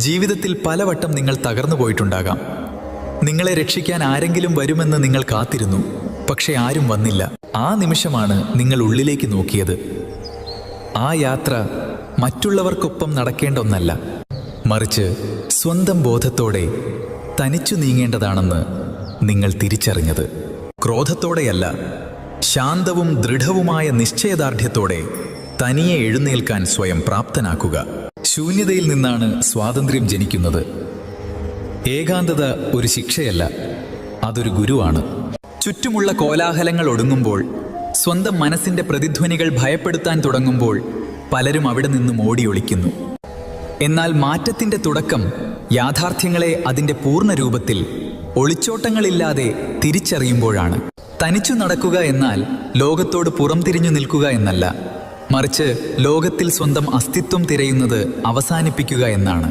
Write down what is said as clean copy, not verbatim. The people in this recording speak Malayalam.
ജീവിതത്തിൽ പലവട്ടം നിങ്ങൾ തകർന്നു പോയിട്ടുണ്ടാകാം. നിങ്ങളെ രക്ഷിക്കാൻ ആരെങ്കിലും വരുമെന്ന് നിങ്ങൾ കാത്തിരുന്നു. പക്ഷെ ആരും വന്നില്ല. ആ നിമിഷമാണ് നിങ്ങൾ ഉള്ളിലേക്ക് നോക്കിയത്. ആ യാത്ര മറ്റുള്ളവർക്കൊപ്പം നടക്കേണ്ട ഒന്നല്ല, മറിച്ച് സ്വന്തം ബോധത്തോടെ തനിച്ചു നീങ്ങേണ്ടതാണെന്ന് നിങ്ങൾ തിരിച്ചറിഞ്ഞത്. ക്രോധത്തോടെയല്ല, ശാന്തവും ദൃഢവുമായ നിശ്ചയദാർഢ്യത്തോടെ തനിയെ എഴുന്നേൽക്കാൻ സ്വയം പ്രാപ്തനാക്കുക. ശൂന്യതയിൽ നിന്നാണ് സ്വാതന്ത്ര്യം ജനിക്കുന്നത്. ഏകാന്തത ഒരു ശിക്ഷയല്ല, അതൊരു ഗുരുവാണ്. ചുറ്റുമുള്ള കോലാഹലങ്ങൾ ഒടുങ്ങുമ്പോൾ, സ്വന്തം മനസ്സിന്റെ പ്രതിധ്വനികൾ ഭയപ്പെടുത്താൻ തുടങ്ങുമ്പോൾ പലരും അവിടെ നിന്നും ഓടിയൊളിക്കുന്നു. എന്നാൽ മാറ്റത്തിന്റെ തുടക്കം യാഥാർത്ഥ്യങ്ങളെ അതിന്റെ പൂർണ്ണ രൂപത്തിൽ ഒളിച്ചോട്ടങ്ങളില്ലാതെ തിരിച്ചറിയുമ്പോഴാണ്. തനിച്ചു നടക്കുക എന്നാൽ ലോകത്തോട് പുറംതിരിഞ്ഞു നിൽക്കുക എന്നല്ല, മറിച്ച് ലോകത്തിൽ സ്വന്തം അസ്തിത്വം തിരയുന്നത് അവസാനിപ്പിക്കുക എന്നാണ്.